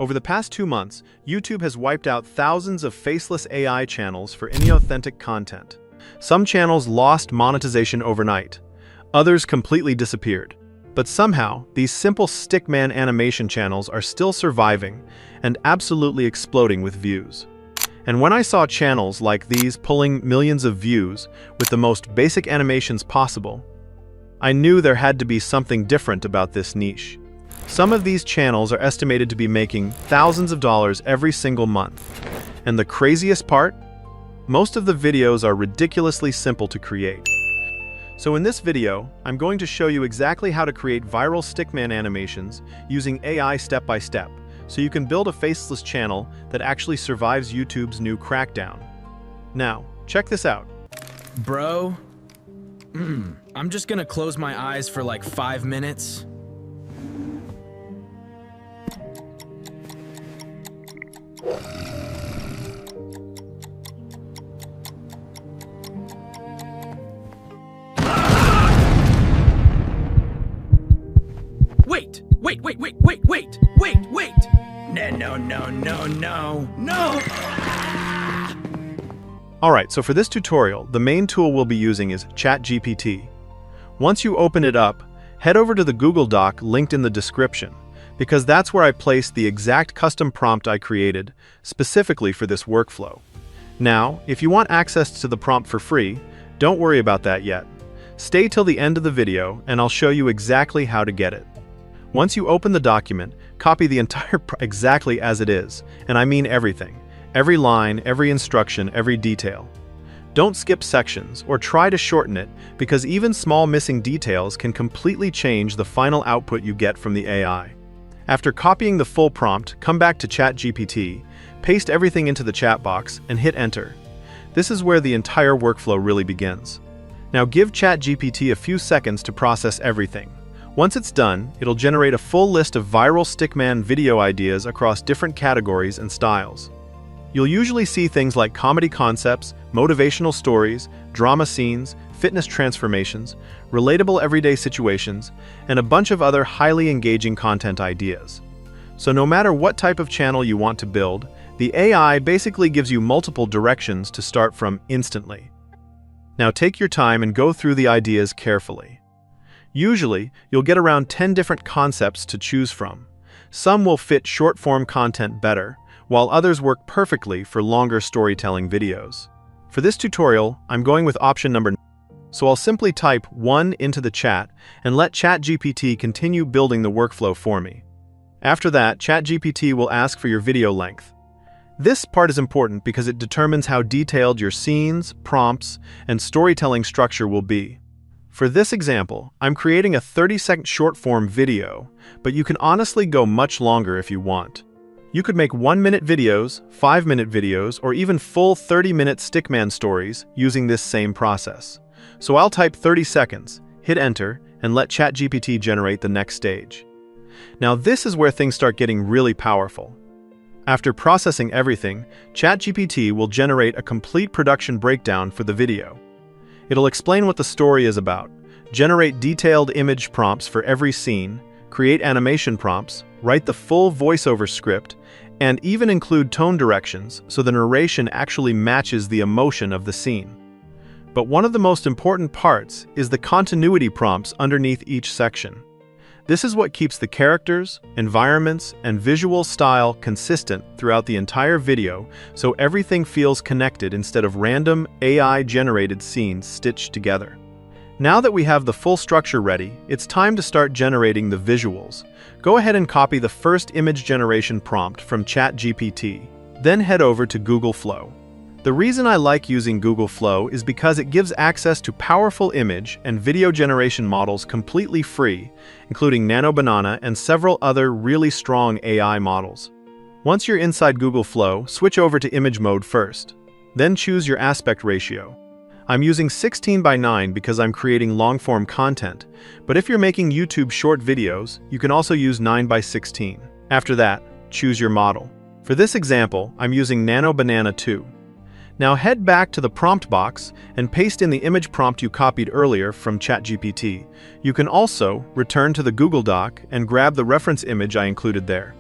Over the past 2 months, YouTube has wiped out thousands of faceless AI channels for inauthentic content. Some channels lost monetization overnight. Others completely disappeared. But somehow, these simple Stickman animation channels are still surviving and absolutely exploding with views. And when I saw channels like these pulling millions of views with the most basic animations possible, I knew there had to be something different about this niche. Some of these channels are estimated to be making thousands of dollars every single month. And the craziest part? Most of the videos are ridiculously simple to create. So in this video, I'm going to show you exactly how to create viral Stickman animations using AI step by step, so you can build a faceless channel that actually survives YouTube's new crackdown. Now, check this out. Bro, I'm just gonna close my eyes for like 5 minutes. Wait! No! Alright, so for this tutorial, the main tool we'll be using is ChatGPT. Once you open it up, head over to the Google Doc linked in the description, because that's where I placed the exact custom prompt I created, specifically for this workflow. Now, if you want access to the prompt for free, don't worry about that yet. Stay till the end of the video and I'll show you exactly how to get it. Once you open the document, copy the entire exactly as it is, and I mean everything. Every line, every instruction, every detail. Don't skip sections or try to shorten it, because even small missing details can completely change the final output you get from the AI. After copying the full prompt, come back to ChatGPT, paste everything into the chat box, and hit enter. This is where the entire workflow really begins. Now give ChatGPT a few seconds to process everything. Once it's done, it'll generate a full list of viral Stickman video ideas across different categories and styles. You'll usually see things like comedy concepts, motivational stories, drama scenes, fitness transformations, relatable everyday situations, and a bunch of other highly engaging content ideas. So no matter what type of channel you want to build, the AI basically gives you multiple directions to start from instantly. Now take your time and go through the ideas carefully. Usually, you'll get around 10 different concepts to choose from. Some will fit short-form content better, while others work perfectly for longer storytelling videos. For this tutorial, I'm going with option number 9, so I'll simply type 1 into the chat and let ChatGPT continue building the workflow for me. After that, ChatGPT will ask for your video length. This part is important because it determines how detailed your scenes, prompts, and storytelling structure will be. For this example, I'm creating a 30-second short-form video, but you can honestly go much longer if you want. You could make 1-minute videos, 5-minute videos, or even full 30-minute Stickman stories using this same process. So I'll type 30 seconds, hit enter, and let ChatGPT generate the next stage. Now this is where things start getting really powerful. After processing everything, ChatGPT will generate a complete production breakdown for the video. It'll explain what the story is about, generate detailed image prompts for every scene, create animation prompts, write the full voiceover script, and even include tone directions so the narration actually matches the emotion of the scene. But one of the most important parts is the continuity prompts underneath each section. This is what keeps the characters, environments, and visual style consistent throughout the entire video, so everything feels connected instead of random AI-generated scenes stitched together. Now that we have the full structure ready, it's time to start generating the visuals. Go ahead and copy the first image generation prompt from ChatGPT, then head over to Google Flow. The reason I like using Google Flow is because it gives access to powerful image and video generation models completely free, including NanoBanana and several other really strong AI models. Once you're inside Google Flow, switch over to image mode first. Then choose your aspect ratio. I'm using 16:9 because I'm creating long-form content, but if you're making YouTube short videos, you can also use 9:16. After that, choose your model. For this example, I'm using NanoBanana 2. Now head back to the prompt box and paste in the image prompt you copied earlier from ChatGPT. You can also return to the Google Doc and grab the reference image I included there.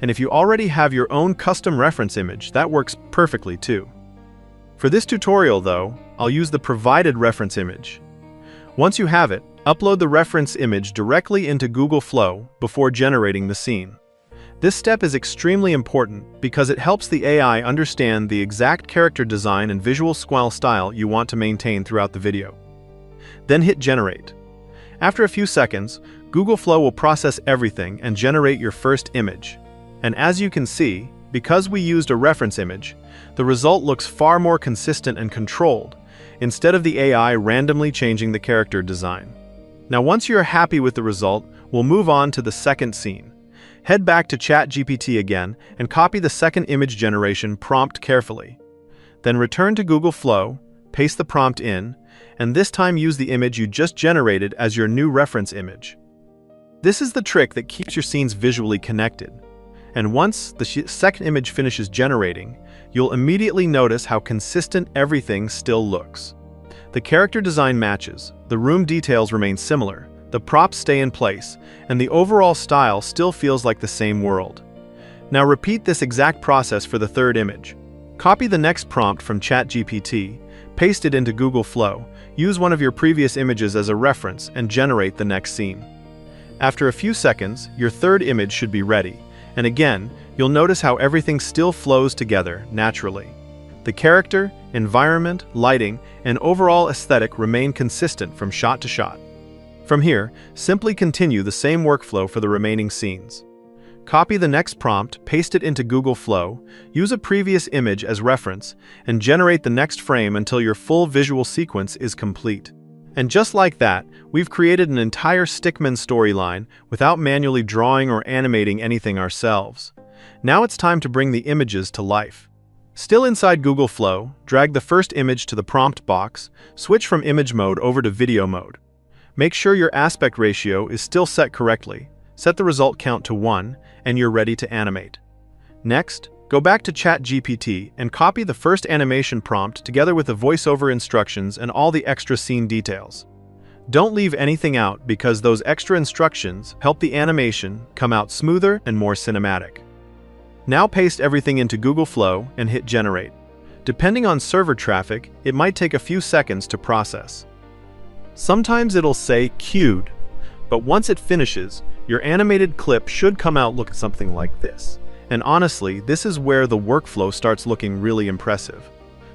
And if you already have your own custom reference image, that works perfectly too. For this tutorial though, I'll use the provided reference image. Once you have it, upload the reference image directly into Google Flow before generating the scene. This step is extremely important because it helps the AI understand the exact character design and visual style you want to maintain throughout the video. Then hit Generate. After a few seconds, Google Flow will process everything and generate your first image. And as you can see, because we used a reference image, the result looks far more consistent and controlled, instead of the AI randomly changing the character design. Now once you're happy with the result, we'll move on to the second scene. Head back to ChatGPT again and copy the second image generation prompt carefully. Then return to Google Flow, paste the prompt in, and this time use the image you just generated as your new reference image. This is the trick that keeps your scenes visually connected. And once the second image finishes generating, you'll immediately notice how consistent everything still looks. The character design matches, the room details remain similar, the props stay in place, and the overall style still feels like the same world. Now repeat this exact process for the third image. Copy the next prompt from ChatGPT, paste it into Google Flow, use one of your previous images as a reference, and generate the next scene. After a few seconds, your third image should be ready, and again, you'll notice how everything still flows together naturally. The character, environment, lighting, and overall aesthetic remain consistent from shot to shot. From here, simply continue the same workflow for the remaining scenes. Copy the next prompt, paste it into Google Flow, use a previous image as reference, and generate the next frame until your full visual sequence is complete. And just like that, we've created an entire Stickman storyline without manually drawing or animating anything ourselves. Now it's time to bring the images to life. Still inside Google Flow, drag the first image to the prompt box, switch from image mode over to video mode. Make sure your aspect ratio is still set correctly, set the result count to 1, and you're ready to animate. Next, go back to ChatGPT and copy the first animation prompt together with the voiceover instructions and all the extra scene details. Don't leave anything out because those extra instructions help the animation come out smoother and more cinematic. Now paste everything into Google Flow and hit Generate. Depending on server traffic, it might take a few seconds to process. Sometimes it'll say queued, but once it finishes, your animated clip should come out looking something like this. And honestly, this is where the workflow starts looking really impressive.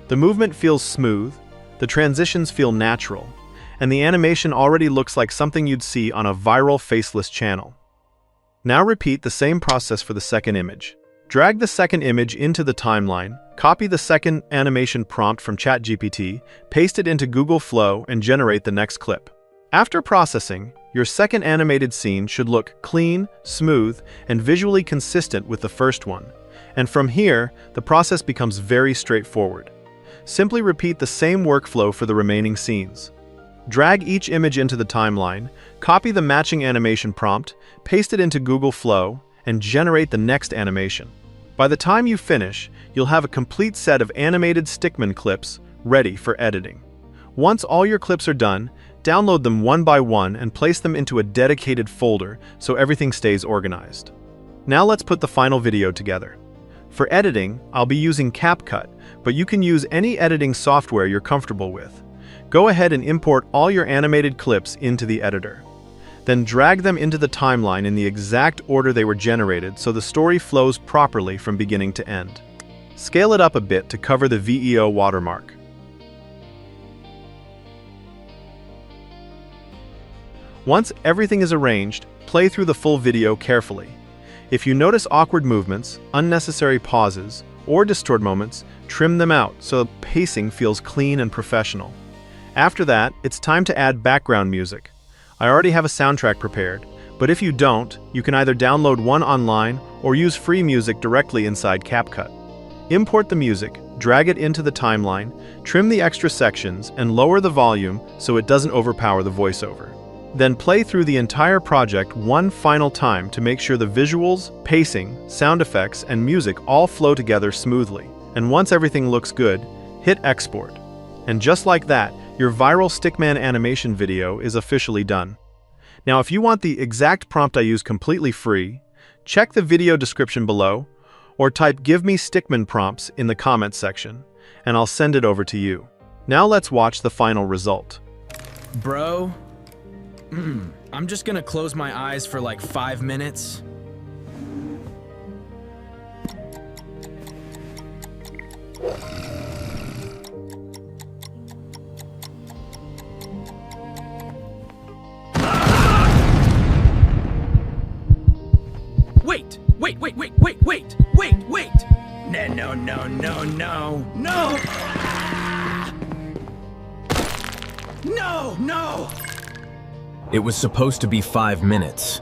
The movement feels smooth, the transitions feel natural, and the animation already looks like something you'd see on a viral Faceless channel. Now repeat the same process for the second image. Drag the second image into the timeline, copy the second animation prompt from ChatGPT, paste it into Google Flow, and generate the next clip. After processing, your second animated scene should look clean, smooth, and visually consistent with the first one. And from here, the process becomes very straightforward. Simply repeat the same workflow for the remaining scenes. Drag each image into the timeline, copy the matching animation prompt, paste it into Google Flow, and generate the next animation. By the time you finish, you'll have a complete set of animated Stickman clips ready for editing. Once all your clips are done, download them one by one and place them into a dedicated folder so everything stays organized. Now let's put the final video together. For editing, I'll be using CapCut, but you can use any editing software you're comfortable with. Go ahead and import all your animated clips into the editor. Then drag them into the timeline in the exact order they were generated so the story flows properly from beginning to end. Scale it up a bit to cover the VEO watermark. Once everything is arranged, play through the full video carefully. If you notice awkward movements, unnecessary pauses, or distort moments, trim them out so the pacing feels clean and professional. After that, it's time to add background music. I already have a soundtrack prepared, but if you don't, you can either download one online or use free music directly inside CapCut. Import the music, drag it into the timeline, trim the extra sections, and lower the volume so it doesn't overpower the voiceover. Then play through the entire project one final time to make sure the visuals, pacing, sound effects, and music all flow together smoothly. And once everything looks good, hit export. And just like that, your viral Stickman animation video is officially done. Now, if you want the exact prompt I use completely free, Check the video description below, or type "Give me Stickman" prompts in the comments section, and I'll send it over to you. Now let's watch the final result. Bro, I'm just gonna close my eyes for like 5 minutes. Wait! No! It was supposed to be 5 minutes.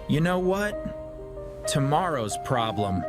You know what? Tomorrow's problem.